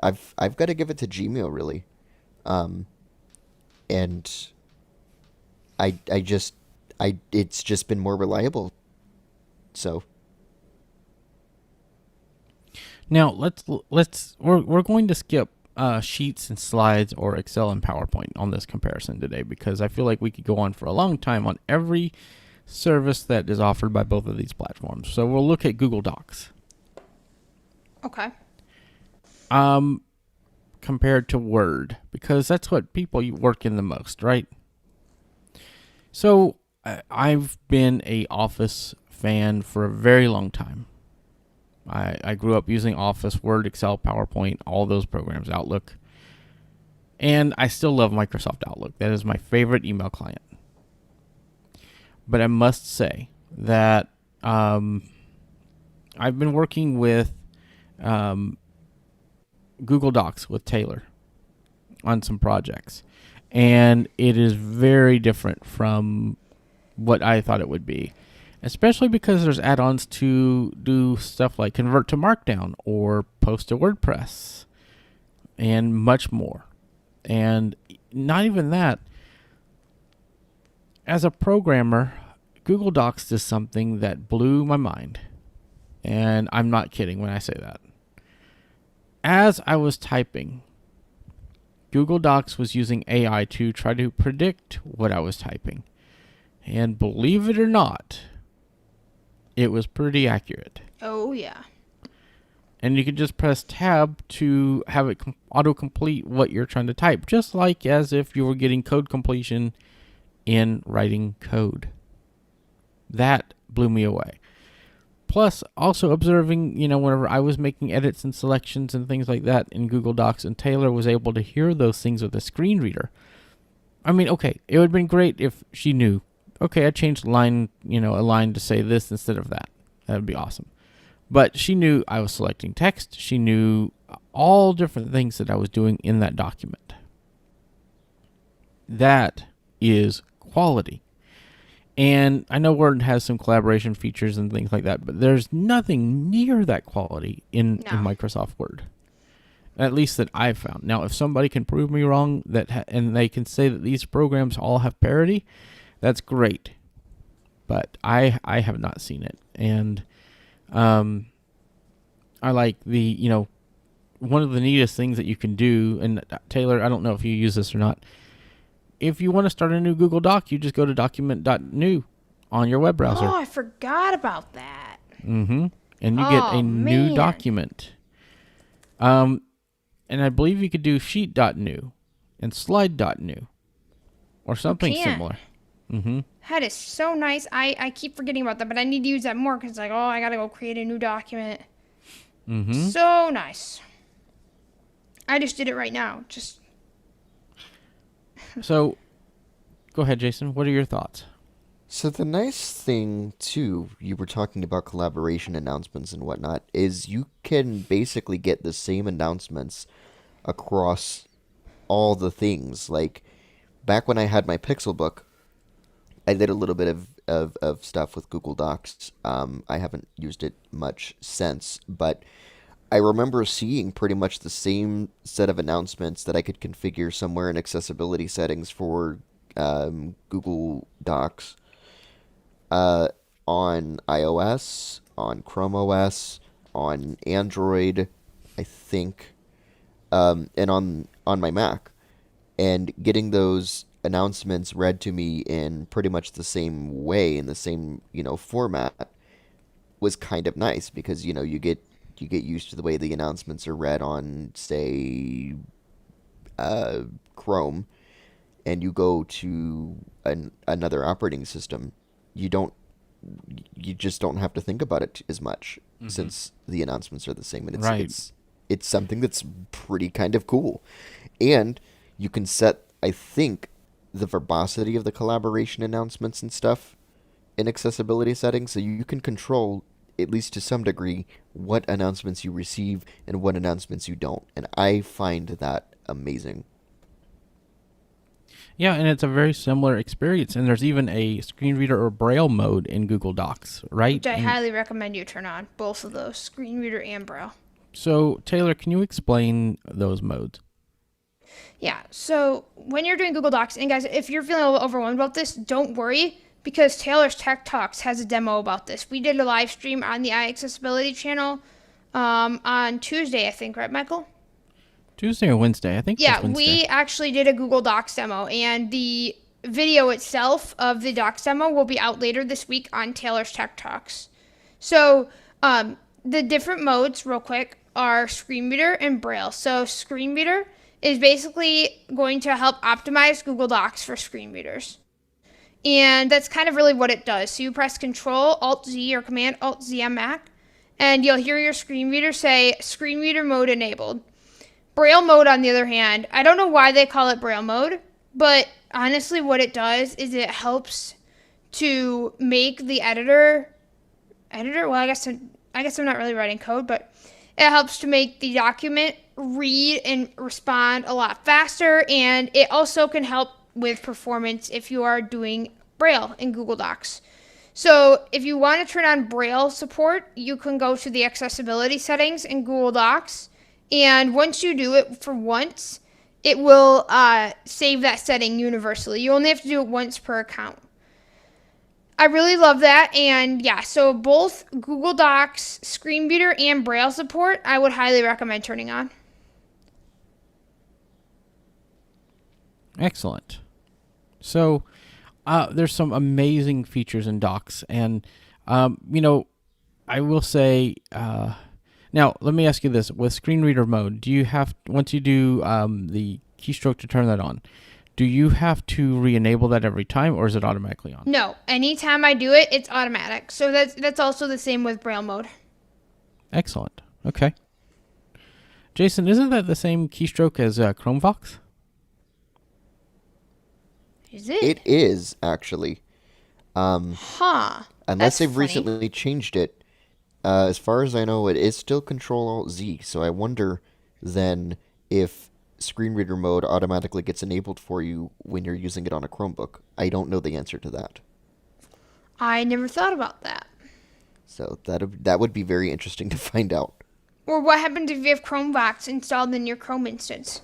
I've got to give it to Gmail really. Um, and I just I it's just been more reliable. So Now we're going to skip sheets and slides or Excel and PowerPoint on this comparison today because I feel like we could go on for a long time on every service that is offered by both of these platforms. So we'll look at Google Docs. Okay. Compared to Word because that's what people work in the most, right? So I've been a Office fan for a very long time. I grew up using Office, Word, Excel, PowerPoint, all those programs, Outlook. And I still love Microsoft Outlook. That is my favorite email client. But I must say that I've been working with Google Docs with Taylor on some projects. And it is very different from what I thought it would be. Especially because there's add-ons to do stuff like convert to Markdown or post to WordPress and much more. And not even that. As a programmer, Google Docs is something that blew my mind. And I'm not kidding when I say that. As I was typing, Google Docs was using AI to try to predict what I was typing. And believe it or not, it was pretty accurate. Oh, yeah. And you can just press tab to have it auto-complete what you're trying to type, just like as if you were getting code completion in writing code. That blew me away. Plus, also observing, whenever I was making edits and selections and things like that in Google Docs, and Taylor was able to hear those things with a screen reader. I mean, okay, it would have been great if she knew. Okay, I changed a line to say this instead of that. That would be awesome. But she knew I was selecting text. She knew all different things that I was doing in that document. That is quality. And I know Word has some collaboration features and things like that, but there's nothing near that quality in Microsoft Word. At least that I've found. Now, if somebody can prove me wrong and they can say that these programs all have parity, that's great. But I have not seen it. And I like one of the neatest things that you can do, and Taylor, I don't know if you use this or not. If you want to start a new Google Doc, you just go to document.new on your web browser. Oh, I forgot about that. Mm-hmm. And you get a new document. And I believe you could do sheet.new and slide.new or something similar. Mm-hmm. That is so nice. I keep forgetting about that, but I need to use that more because I got to go create a new document. Mm-hmm. So nice. I just did it right now. So, go ahead, Jason. What are your thoughts? So the nice thing, too, you were talking about collaboration announcements and whatnot, is you can basically get the same announcements across all the things. Like, back when I had my Pixelbook, I did a little bit of stuff with Google Docs. I haven't used it much since, but I remember seeing pretty much the same set of announcements that I could configure somewhere in accessibility settings for Google Docs on iOS, on Chrome OS, on Android, I think, and on my Mac. And getting those announcements read to me in pretty much the same way, in the same, format, was kind of nice because, you get used to the way the announcements are read on, say, Chrome, and you go to another operating system, you just don't have to think about it as much since the announcements are the same, and it's something that's pretty kind of cool. And you can set, I think, the verbosity of the collaboration announcements and stuff in accessibility settings, so you can control, at least to some degree, what announcements you receive and what announcements you don't. And I find that amazing. Yeah, and it's a very similar experience. And there's even a screen reader or braille mode in Google Docs, right? Which I And highly recommend you turn on, both of those, screen reader and braille. so, Taylor, can you explain those modes? Yeah, so when you're doing Google Docs, and guys, if you're feeling a little overwhelmed about this, don't worry, because Taylor's Tech Talks has a demo about this. We did a live stream on the iAccessibility channel on Tuesday, I think, right, Michael? Tuesday or Wednesday? I think it Yeah, was Wednesday. we actually did a Google Docs demo, and the video itself of the Docs demo will be out later this week on Taylor's Tech Talks. So, the different modes, real quick, are screen reader and braille. So, screen reader is basically going to help optimize Google Docs for screen readers. And that's kind of really what it does. So, you press Control Alt Z or Command Alt Z on Mac, and you'll hear your screen reader say screen reader mode enabled. Braille mode, on the other hand, I don't know why they call it Braille mode, but honestly what it does is it helps to make the editor, well, I guess I'm not really writing code, but it helps to make the document read and respond a lot faster, and it also can help with performance if you are doing Braille in Google Docs. So if you want to turn on Braille support, you can go to the accessibility settings in Google Docs. And once you do it for once, it will save that setting universally. You only have to do it once per account. I really love that. And yeah, so both Google Docs, screen reader, and Braille support, I would highly recommend turning on. Excellent. So, there's some amazing features in Docs, and I will say. Now, let me ask you this: with screen reader mode, do you have, once you do the keystroke to turn that on, do you have to re-enable that every time, or is it automatically on? No, anytime I do it, it's automatic. So that's also the same with Braille mode. Excellent. Okay. Jason, isn't that the same keystroke as ChromeVox? Is it? It is, actually. Huh. Unless That's they've funny. recently changed it. As far as I know, it is still Control-Alt-Z, so I wonder then if screen reader mode automatically gets enabled for you when you're using it on a Chromebook. I don't know the answer to that. I never thought about that. So that would be very interesting to find out. Or what happens if you have ChromeVox installed in your Chrome instance?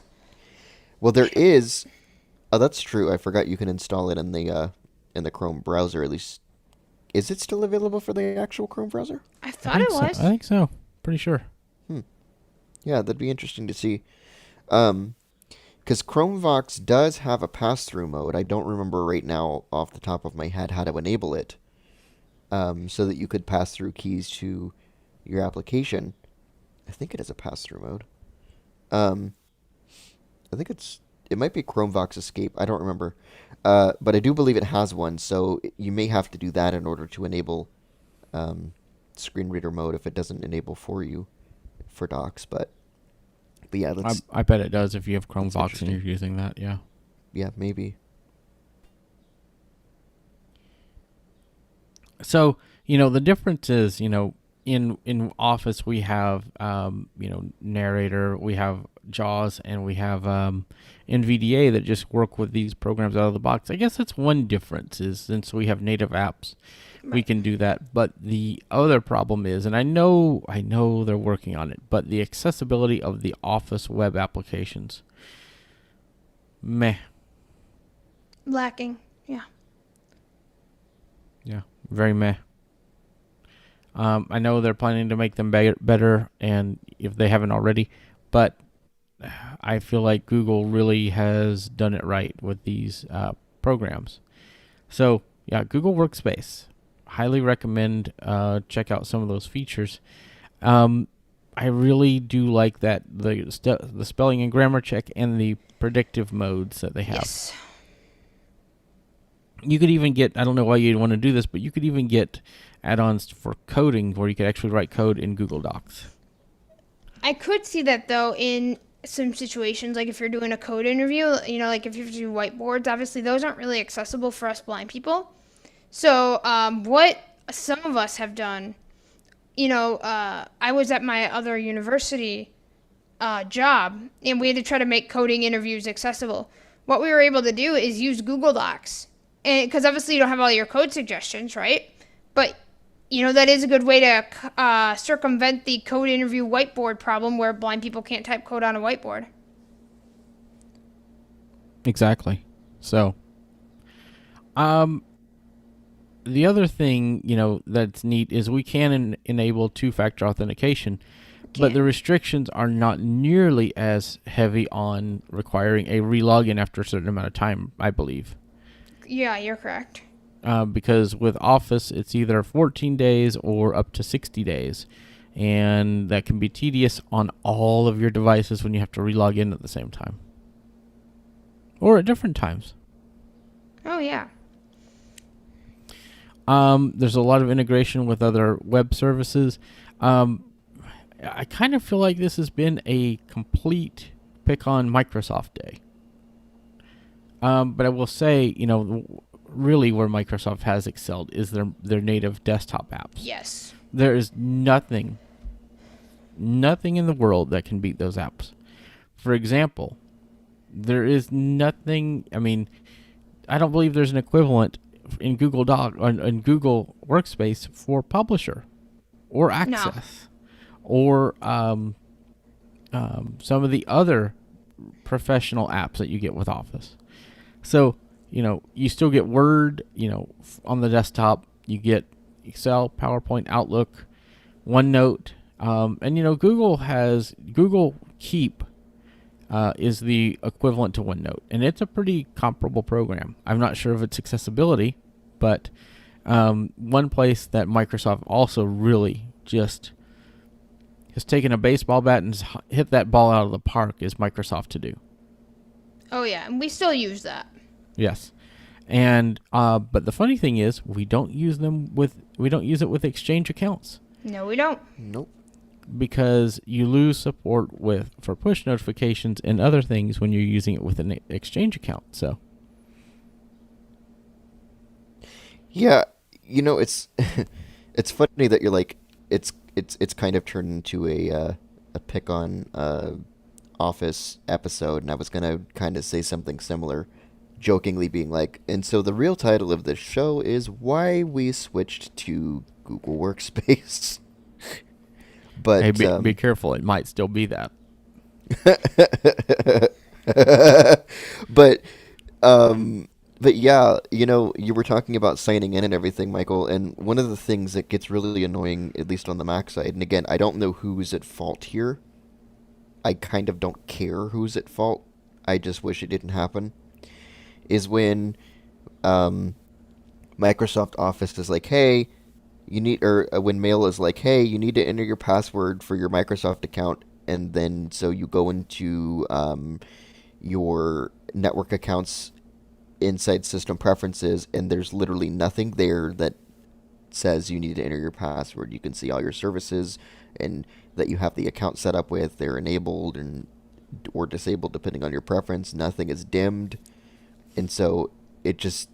Well, there is... Oh, that's true. I forgot you can install it in the Chrome browser, at least. Is it still available for the actual Chrome browser? I thought it was. I think so. Pretty sure. Yeah, that'd be interesting to see. Because ChromeVox does have a pass-through mode. I don't remember right now off the top of my head how to enable it. So that you could pass through keys to your application. I think it has a pass-through mode. I think it might be ChromeVox Escape. I don't remember. But I do believe it has one, so you may have to do that in order to enable screen reader mode if it doesn't enable for you for Docs. But yeah, I bet it does if you have ChromeVox and interesting. you're using that, yeah. Yeah, maybe. So, the difference is, in Office we have, Narrator, we have JAWS, and we have NVDA that just work with these programs out of the box. I guess that's one difference, is since we have native apps, we can do that. But the other problem is, and I know they're working on it, but the accessibility of the Office web applications, meh. Lacking. Yeah. Yeah, very meh. I know they're planning to make them better, and if they haven't already, but I feel like Google really has done it right with these programs. So, yeah, Google Workspace. Highly recommend check out some of those features. I really do like that the spelling and grammar check and the predictive modes that they have. Yes. You could even get, I don't know why you'd want to do this, but you could even get add-ons for coding where you could actually write code in Google Docs. I could see that though in some situations, like if you're doing a code interview, like if you have to do whiteboards, obviously those aren't really accessible for us blind people. So what some of us have done, I was at my other university job, and we had to try to make coding interviews accessible. What we were able to do is use Google Docs, and because obviously you don't have all your code suggestions, right? But that is a good way to circumvent the code interview whiteboard problem, where blind people can't type code on a whiteboard. Exactly. So, the other thing, that's neat is we can enable two-factor authentication, but the restrictions are not nearly as heavy on requiring a relogin after a certain amount of time, I believe. Yeah, you're correct. Because with Office, it's either 14 days or up to 60 days. And that can be tedious on all of your devices when you have to relog in at the same time. Or at different times. Oh, yeah. There's a lot of integration with other web services. I kind of feel like this has been a complete pick on Microsoft day. But I will say, really where Microsoft has excelled is their native desktop apps. Yes. There is nothing in the world that can beat those apps. For example, there is nothing, I don't believe there's an equivalent in Google Doc or in Google Workspace for Publisher or Access or some of the other professional apps that you get with Office. So, you still get Word, on the desktop. You get Excel, PowerPoint, Outlook, OneNote, and Google Keep is the equivalent to OneNote, and it's a pretty comparable program. I'm not sure of its accessibility, but one place that Microsoft also really just has taken a baseball bat and hit that ball out of the park is Microsoft To Do. Oh yeah, and we still use that. Yes, and but the funny thing is we don't use it with Exchange accounts. No, we don't. Nope. Because you lose support for push notifications and other things when you're using it with an Exchange account. So, yeah, it's it's funny that you're like it's kind of turned into a pick on Office episode, and I was gonna kind of say something similar, jokingly being like, and so the real title of this show is why we switched to Google Workspace. But hey, be careful. It might still be that. But yeah, you were talking about signing in and everything, Michael, and one of the things that gets really annoying, at least on the Mac side, and again, I don't know who's at fault here. I kind of don't care who's at fault. I just wish it didn't happen. Is when Microsoft Office is like, hey, when Mail is like, hey, you need to enter your password for your Microsoft account, and then so you go into your network accounts inside system preferences, and there's literally nothing there that says you need to enter your password. You can see all your services and that you have the account set up with. They're enabled or disabled depending on your preference. Nothing is dimmed, and so it just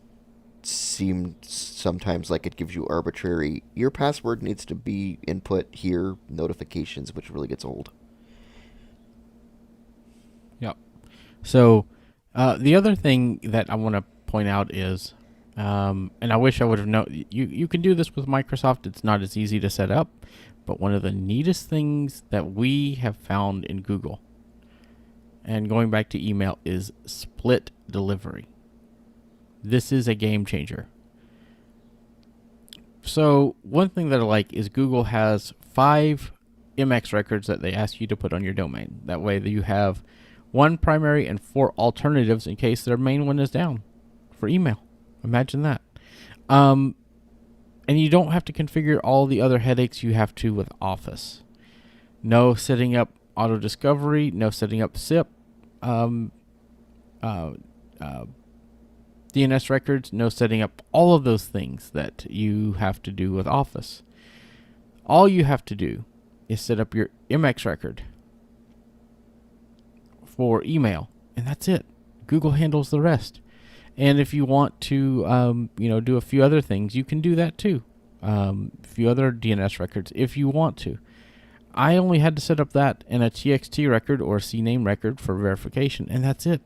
seemed sometimes like it gives you arbitrary, your password needs to be input here, notifications, which really gets old. Yep. So the other thing that I want to point out is, and I wish I would have known, you can do this with Microsoft. It's not as easy to set up, but one of the neatest things that we have found in Google, and going back to email, is split delivery. This is a game changer. So one thing that I like is Google has 5 MX records that they ask you to put on your domain. That way you have 1 primary and 4 alternatives in case their main one is down for email. Imagine that. And you don't have to configure all the other headaches you have to with Office. No setting up auto discovery, no setting up SIP, DNS records, no setting up all of those things that you have to do with Office. All you have to do is set up your MX record, for email, and that's it. Google handles the rest. And if you want to, do a few other things, you can do that too. A few other DNS records if you want to. I only had to set up that and a TXT record or a CNAME record for verification, and that's it.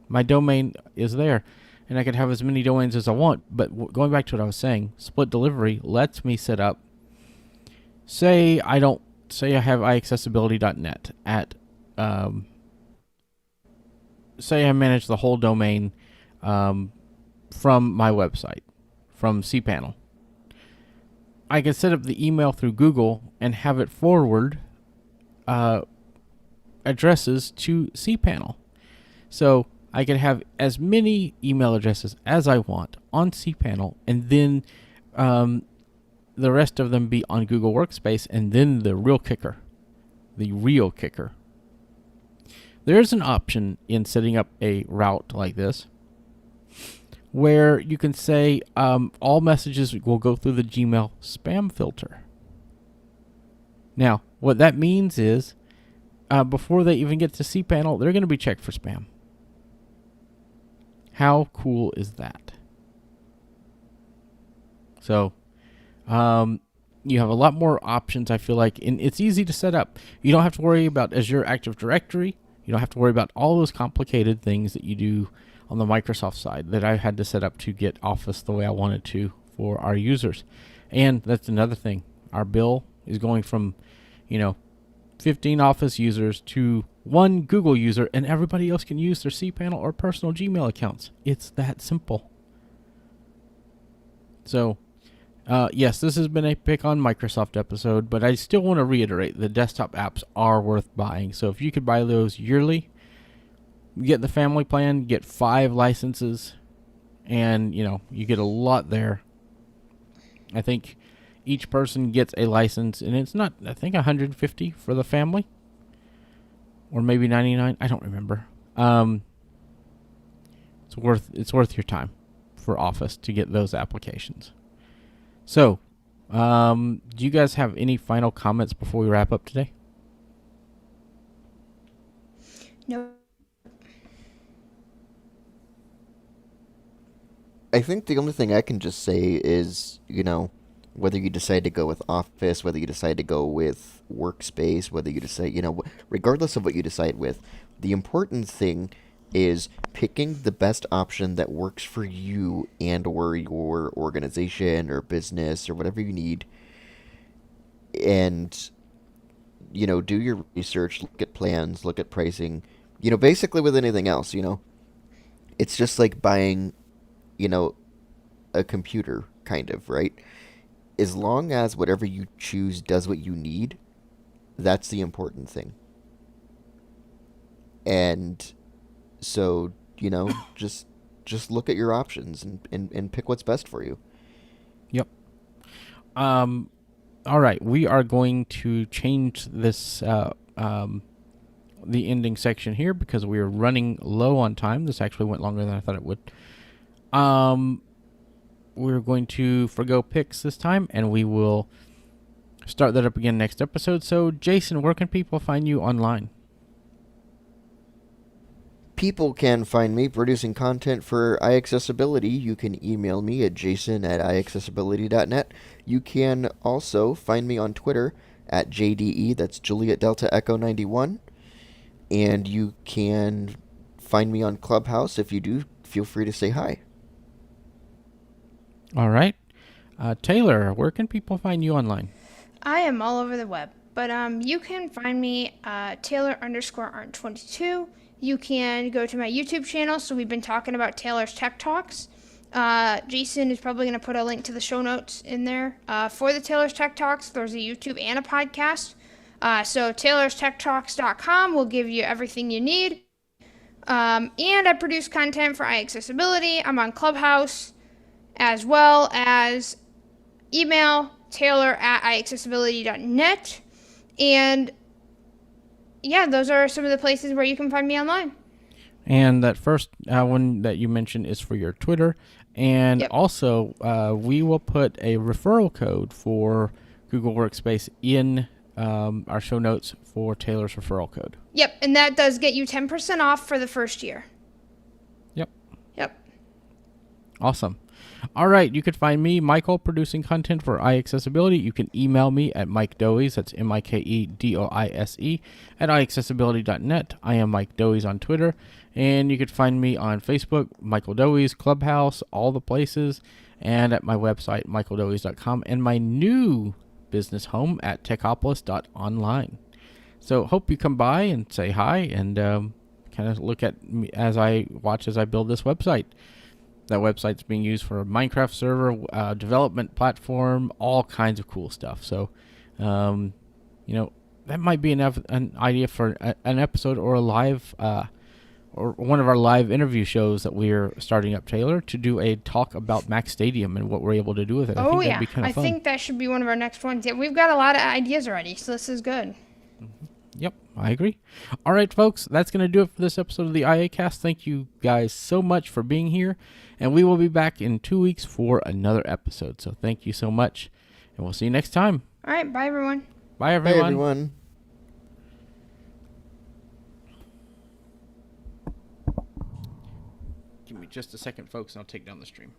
My domain is there, and I can have as many domains as I want. But going back to what I was saying, split delivery lets me set up. Say I have iAccessibility.net at. Say I manage the whole domain from my website, from cPanel. I can set up the email through Google and have it forward addresses to cPanel. So I can have as many email addresses as I want on cPanel, and then the rest of them be on Google Workspace, and then the real kicker. There's an option in setting up a route like this where you can say all messages will go through the Gmail spam filter. Now, what that means is before they even get to cPanel, they're going to be checked for spam. How cool is that? So, you have a lot more options, I feel like, and it's easy to set up. You don't have to worry about Azure Active Directory. You don't have to worry about all those complicated things that you do on the Microsoft side that I had to set up to get Office the way I wanted to for our users. And that's another thing. Our bill is going from, 15 Office users to 1 Google user, and everybody else can use their cPanel or personal Gmail accounts. It's that simple. So, yes, this has been a pick on Microsoft episode, but I still want to reiterate the desktop apps are worth buying. So if you could buy those yearly, get the family plan, get 5 licenses, and, you get a lot there. I think each person gets a license, and it's not, I think, $150 for the family, or maybe $99. I don't remember. It's worth your time for Office to get those applications. So, do you guys have any final comments before we wrap up today? No. I think the only thing I can just say is, whether you decide to go with Office, whether you decide to go with Workspace, whether you decide, regardless of what you decide with, the important thing is picking the best option that works for you and or your organization or business or whatever you need. And, do your research, look at plans, look at pricing. Basically with anything else, it's just like buying, a computer, kind of, right? As long as whatever you choose does what you need, that's the important thing. And so, just look at your options and pick what's best for you. Yep. All right, we are going to change this the ending section here because we are running low on time. This actually went longer than I thought it would. We're going to forgo picks this time, and we will start that up again next episode. So, Jason, where can people find you online? People can find me producing content for iAccessibility. You can email me at jason@iaccessibility.net. You can also find me on Twitter at JDE, that's Juliet Delta Echo 91. And you can find me on Clubhouse. If you do, feel free to say hi. All right. Taylor, where can people find you online? I am all over the web, but you can find me Taylor_Art22. You can go to my YouTube channel. So we've been talking about Taylor's Tech Talks. Jason is probably going to put a link to the show notes in there. For the Taylor's Tech Talks, there's a YouTube and a podcast. So taylorstechtalks.com will give you everything you need. And I produce content for iAccessibility. I'm on Clubhouse, as well as email taylor@iaccessibility.net. And yeah, those are some of the places where you can find me online. And that first one that you mentioned is for your Twitter. And Yep. Also, we will put a referral code for Google Workspace in our show notes for Taylor's referral code. Yep, and that does get you 10% off for the first year. Yep. Yep. Awesome. All right, you can find me, Michael, producing content for iAccessibility. You can email me at mikedoise, that's MikeDoise, at iAccessibility.net. I am Mike Doise on Twitter, and you can find me on Facebook, Michael Doise, Clubhouse, all the places, and at my website, michaeldoise.com, and my new business home at techopolis.online. So hope you come by and say hi and kind of look at me as I build this website. That website's being used for a Minecraft server, development platform, all kinds of cool stuff. So, that might be an idea for an episode or a live, or one of our live interview shows that we're starting up, Taylor, to do a talk about Mac Stadium and what we're able to do with it. I think that'd be kind of fun. I think that should be one of our next ones. Yeah, we've got a lot of ideas already, so this is good. Yep, I agree. All right, folks, that's going to do it for this episode of the iACast. Thank you guys so much for being here, and we will be back in 2 weeks for another episode. So thank you so much, and we'll see you next time. All right, bye, everyone. Bye, everyone. Bye, everyone. Give me just a second, folks, and I'll take down the stream.